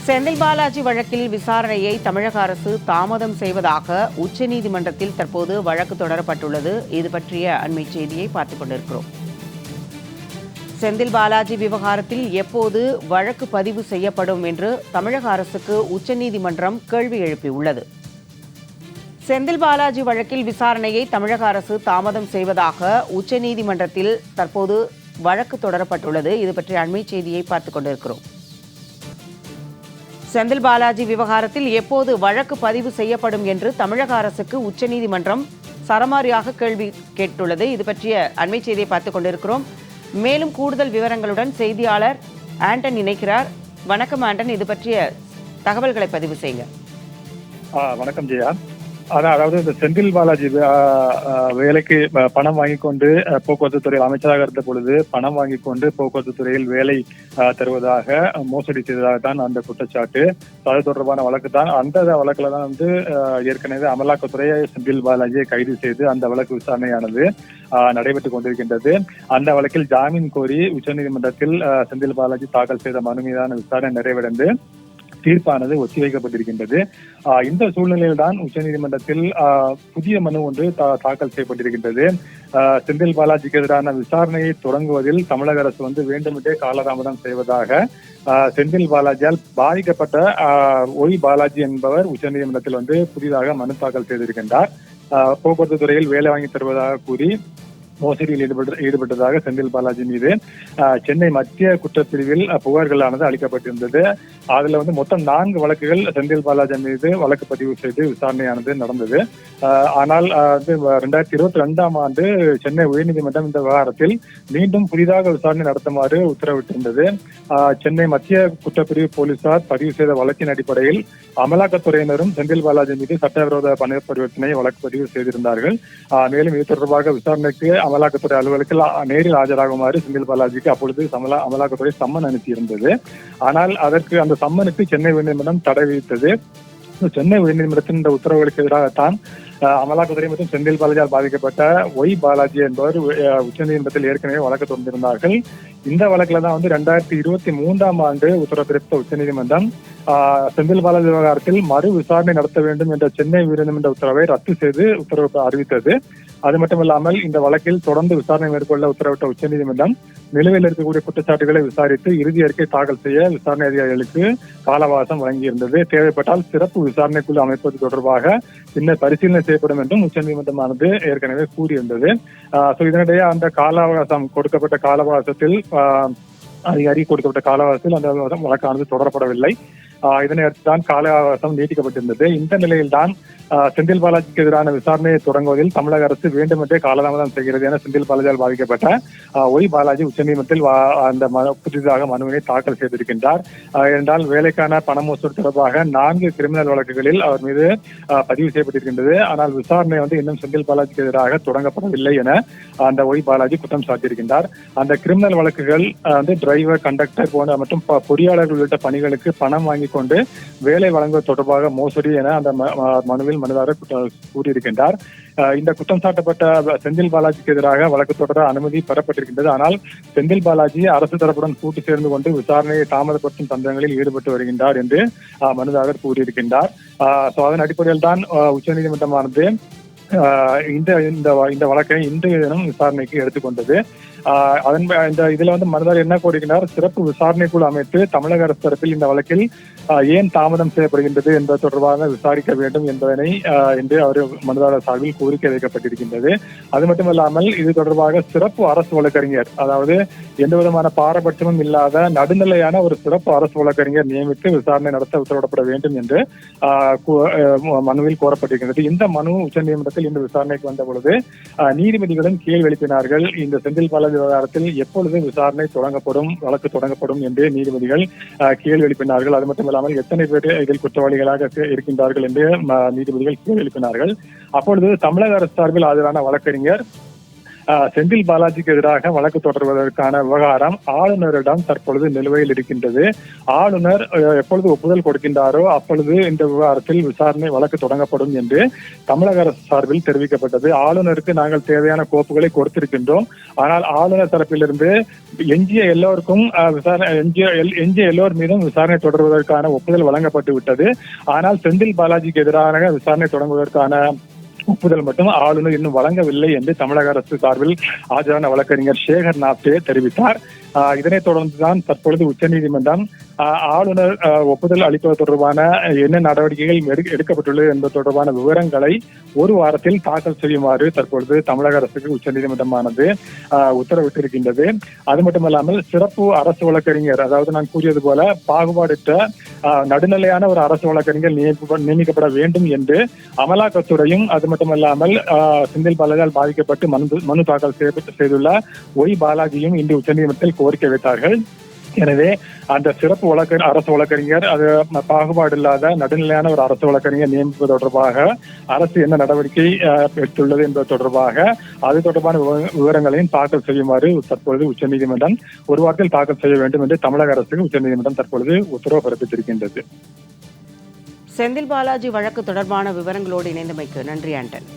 செந்தில் பாலாஜி வழக்கில் விசாரணையை தமிழக அரசு தாமதம் செய்வதாக உச்சநீதிமன்றத்தில் தற்போது வழக்கு தொடரப்பட்டுள்ளது. இது பற்றிய அண்மை செய்தியை பார்த்துக் கொண்டிருக்கிறோம். செந்தில் பாலாஜி விவகாரத்தில் எப்போது வழக்கு பதிவு செய்யப்படும் என்று தமிழக அரசுக்கு உச்சநீதிமன்றம் கேள்வி எழுப்பியுள்ளது. செந்தில் பாலாஜி வழக்கில் விசாரணையை தமிழக அரசு தாமதம் செய்வதாக உச்சநீதிமன்றத்தில் தற்போது வழக்கு தொடரப்பட்டுள்ளது. இது பற்றிய அண்மை செய்தியை பார்த்துக் கொண்டிருக்கிறோம். செந்தில் பாலாஜி விவகாரத்தில் எப்போது வழக்கு பதிவு செய்யப்படும் என்று தமிழக அரசுக்கு உச்சநீதிமன்றம் சரமாரியாக கேள்வி கேட்டுள்ளது. இது பற்றிய அண்மை செய்தியை பார்த்துக் கொண்டிருக்கிறோம். மேலும் கூடுதல் விவரங்களுடன் செய்தியாளர் ஆண்டன் இணைக்கிறார். வணக்கம் ஆண்டன், இது பற்றிய தகவல்களை பதிவு செய்யுங்க. வணக்கம் ஜெயா. அதாவது இந்த செந்தில் பாலாஜி வேலைக்கு பணம் வாங்கி கொண்டு போக்குவரத்து துறையில் அமைச்சராக இருந்த பொழுது பணம் வாங்கி கொண்டு போக்குவரத்து துறையில் வேலை தருவதாக மோசடி செய்ததாக தான் அந்த குற்றச்சாட்டு. அது தொடர்பான வழக்கு தான். அந்த வழக்குல தான் ஏற்கனவே அமலாக்கத்துறை செந்தில் பாலாஜியை கைது செய்து அந்த வழக்கு விசாரணையானது நடைபெற்றுக் கொண்டிருக்கின்றது. அந்த வழக்கில் ஜாமீன் கோரி உச்சநீதிமன்றத்தில் செந்தில் பாலாஜி தாக்கல் செய்த மனு மீதான விசாரணை நிறைவடைந்து தீர்ப்பானது ஒத்திவைக்கப்பட்டிருக்கின்றது. இந்த சூழ்நிலையில் தான் உச்சநீதிமன்றத்தில் புதிய மனு ஒன்று தாக்கல் செய்யப்பட்டிருக்கின்றது. செந்தில் பாலாஜிக்கு எதிரான விசாரணையை தொடங்குவதில் தமிழக அரசு வேண்டுமென்றே காலதாமதம் செய்வதாக செந்தில் பாலாஜியால் பாதிக்கப்பட்ட ஒய் பாலாஜி என்பவர் உச்சநீதிமன்றத்தில் புதிதாக மனு தாக்கல் செய்திருக்கின்றார். போக்குவரத்து துறையில் வேலை வாங்கி தருவதாக கூறி மோசடியில் ஈடுபட்டதாக செந்தில் பாலாஜி மீது சென்னை மத்திய குற்றப்பிரிவில் புகார்களானது அளிக்கப்பட்டிருந்தது. அதுல மொத்தம் 4 வழக்குகள் செந்தில் பாலாஜி மீது வழக்கு பதிவு செய்து விசாரணையானது நடந்தது. ஆனால் 2022ஆம் ஆண்டு சென்னை உயர்நீதிமன்றம் இந்த விவகாரத்தில் மீண்டும் புதிதாக விசாரணை நடத்துமாறு உத்தரவிட்டிருந்தது. சென்னை மத்திய குற்றப்பிரிவு போலீசார் பதிவு செய்த வழக்கின் அடிப்படையில் அமலாக்கத்துறையினரும் செந்தில் பாலாஜி மீது சட்டவிரோத பண பரிவர்த்தனை வழக்கு பதிவு செய்திருந்தார்கள். மேலும் இது தொடர்பாக விசாரணைக்கு அமலாக்கத்துறை அலுவலகத்தில் நேரில் ஆஜராகுமாறு செந்தில் பாலாஜிக்கு அப்பொழுது அமலாக்கத்துறை சம்மன் அனுப்பியிருந்தது. ஆனால் அதற்கு அந்த சம்மனுக்கு சென்னை உயர்நீதிமன்றம் தடை விதித்தது. சென்னை உயர்நீதிமன்றத்தின் இந்த உத்தரவுகளுக்கு எதிராகத்தான் அமலாக்கத்துறை மற்றும் செந்தில் பாலாஜியால் பாதிக்கப்பட்ட ஒய் பாலாஜி என்பவர் உச்சநீதிமன்றத்தில் ஏற்கனவே வழக்கு தொடர்ந்திருந்தார்கள். இந்த வழக்குல தான் 2023ஆம் ஆண்டு உத்தரவு பிறப்பித்த உச்சநீதிமன்றம் செந்தில் பாலாஜி விவகாரத்தில் மறு விசாரணை நடத்த வேண்டும் என்ற சென்னை உயர்நீதிமன்ற உத்தரவை ரத்து செய்து உத்தரவு அறிவித்தது. அது மட்டுமில்லாமல் இந்த வழக்கில் தொடர்ந்து விசாரணை மேற்கொள்ள உத்தரவிட்ட உச்சநீதிமன்றம் நிலுவையில் இருக்கக்கூடிய குற்றச்சாட்டுகளை விசாரித்து இறுதி அறிக்கை தாக்கல் செய்ய விசாரணை அதிகாரிகளுக்கு கால அவகாசம் வழங்கியிருந்தது. தேவைப்பட்டால் சிறப்பு விசாரணை குழு அமைப்பது தொடர்பாக பின்னர் பரிசீலனை செய்யப்படும் என்றும் உச்சநீதிமன்றமானது ஏற்கனவே கூறியிருந்தது. இதனிடையே அந்த கால அவகாசம் கொடுக்கப்பட்ட கால அவகாசத்தில் அதிகாரி கொடுக்கப்பட்ட கால அவகாசத்தில் அந்த வழக்கானது தொடரப்படவில்லை. இதனை அடுத்துதான் கால அவகாசம் நீட்டிக்கப்பட்டிருந்தது. இந்த நிலையில்தான் செந்தில் பாலாஜிக்கு எதிரான விசாரணையை தொடங்குவதில் தமிழக அரசு வேண்டுமென்றே காலதாமதம் செய்கிறது என செந்தில் பாலாஜியால் பாதிக்கப்பட்ட ஒய் பாலாஜி உச்சநீதிமன்றத்தில் அந்த புதிதாக மனுவினை தாக்கல் செய்திருக்கின்றார். என்றால் வேலைக்கான பண மோசடி தொடர்பாக 4 கிரிமினல் வழக்குகளில் அவர் மீது பதிவு செய்யப்பட்டிருக்கின்றது. ஆனால் விசாரணை இன்னும் செந்தில் பாலாஜிக்கு எதிராக தொடங்கப்படவில்லை என அந்த ஒய் பாலாஜி குற்றம் சாட்டியிருக்கின்றார். அந்த கிரிமினல் வழக்குகள் டிரைவர், கண்டக்டர் போன்ற மற்றும் பொறியாளர்கள் உள்ளிட்ட பணிகளுக்கு பணம் வாங்கி கொண்டு வேலை வழங்குவது தொடர்பாக மோசடி என அந்த மனுவில் மனுதாரர் கூறியிருக்கின்றார். இந்த குற்றம் சாட்டப்பட்ட செந்தில் பாலாஜிக்கு எதிராக வழக்கு தொடர அனுமதி பெறப்பட்டிருக்கின்றது. ஆனால் செந்தில் பாலாஜி அரசு தரப்புடன் கூட்டு சேர்ந்து கொண்டு விசாரணையை தாமதப்படுத்தும் தந்திரங்களில் ஈடுபட்டு வருகின்றார் என்று மனுதாரர் கூறியிருக்கின்றார். அதன் அடிப்படையில் தான் உச்சநீதிமன்றமானது இந்த வழக்கை இன்றைய தினம் விசாரணைக்கு எடுத்துக்கொண்டது. இதுல மனுதாரர் என்ன கோருகிறார்? சிறப்பு விசாரணை குழு அமைத்து தமிழக அரசு தரப்பில் இந்த வழக்கில் ஏன் தாமதம் செய்யப்படுகின்றது என்பது தொடர்பாக விசாரிக்க வேண்டும் என்பதனை என்று அவர் மனுதாரர் சார்பில் கோரிக்கை வைக்கப்பட்டிருக்கின்றது. அது மட்டுமல்லாமல் இது தொடர்பாக சிறப்பு அரசு வழக்கறிஞர், அதாவது எந்த விதமான பாரபட்சமும் இல்லாத நடுநிலையான ஒரு சிறப்பு அரசு வழக்கறிஞர் நியமித்து விசாரணை நடத்த உத்தரவிடப்பட வேண்டும் என்று மனுவில் கோரப்பட்டிருக்கின்றது. இந்த மனு உச்சநீதிமன்றத்தில் இந்த விசாரணைக்கு வந்த பொழுது நீதிபதிகளும் கேள்வி எழுப்பினார்கள். இந்த செந்தில் பாலாஜி விவகாரத்தில் எப்பொழுது விசாரணை தொடங்கப்படும், வழக்கு தொடங்கப்படும் என்று நீதிபதிகள் கேள்வி எழுப்பினார்கள். அது மட்டுமல்லாமல் எத்தனை பேர் இதில் குற்றவாளிகளாக இருக்கின்றார்கள் என்று நீதிபதிகள் கேள்வி எழுப்பினார்கள். அப்பொழுது தமிழக அரசு சார்பில் ஆஜரான வழக்கறிஞர் செந்தில் பாலாஜிக்கு எதிராக வழக்கு தொடர்வதற்கான விவகாரம் ஆளுநரிடம் தற்பொழுது நிலுவையில் இருக்கின்றது. ஆளுநர் எப்பொழுது ஒப்புதல் கொடுக்கின்றாரோ அப்பொழுது இந்த விவகாரத்தில் விசாரணை வழக்கு தொடங்கப்படும் என்று தமிழக அரசு சார்பில் தெரிவிக்கப்பட்டது. ஆளுநருக்கு நாங்கள் தேவையான கோப்புகளை கொடுத்திருக்கின்றோம். ஆனால் ஆளுநர் தரப்பிலிருந்து எஞ்சிய எல்லோருக்கும் எஞ்சிய எல்லோர் மீதும் விசாரணை தொடர்வதற்கான ஒப்புதல் வழங்கப்பட்டு விட்டது. ஆனால் செந்தில் பாலாஜிக்கு எதிராக விசாரணை தொடங்குவதற்கான ஒப்புதல் மட்டும் ஆளுநர் இன்னும் வழங்கவில்லை என்று தமிழக அரசு சார்பில் ஆஜரான வழக்கறிஞர் சேகர் நாப்தே தெரிவித்தார். இதனைத் தொடர்ந்துதான் தற்பொழுது உச்சநீதிமன்றம் ஆளுநர் ஒப்புதல் அளிப்பது தொடர்பான என்ன நடவடிக்கைகள் எடுக்கப்பட்டுள்ளது என்பது தொடர்பான விவரங்களை ஒரு வாரத்தில் தாக்கல் செய்யுமாறு தற்பொழுது தமிழக அரசுக்கு உச்சநீதிமன்றமானது உத்தரவிட்டிருக்கின்றது. அது மட்டுமல்லாமல் சிறப்பு அரசு வழக்கறிஞர், அதாவது நான் கூறியது போல பாகுபாடற்ற நடுநிலையான ஒரு அரசு வழக்கறிஞர் நியமிக்கப்பட வேண்டும் என்று அமலாக்கத்துறையும், அது மட்டுமல்லாமல் செந்தில் பாலாஜியால் பாதிக்கப்பட்டு மனு தாக்கல் செய்துள்ள ஒய் பாலாஜியும் இன்று உச்சநீதிமன்றத்தில் கோரிக்கை வைத்தார்கள். எனவே அந்த சிறப்பு அரசு வழக்கறிஞர், அது பாகுபாடு இல்லாத நடுநிலையான ஒரு அரசு வழக்கறிஞர் நியமிப்பது தொடர்பாக அரசு என்ன நடவடிக்கை எடுத்துள்ளது என்பது தொடர்பாக அது தொடர்பான விவரங்களையும் தாக்கல் செய்யுமாறு தற்பொழுது உச்சநீதிமன்றம் ஒரு வாரத்தில் தாக்கல் செய்ய வேண்டும் என்று தமிழக அரசுக்கு உச்சநீதிமன்றம் தற்பொழுது உத்தரவு பிறப்பித்திருக்கின்றது. செந்தில் பாலாஜி வழக்கு தொடர்பான விவரங்களோடு இணைந்தமைக்கு நன்றி ஆண்டன்.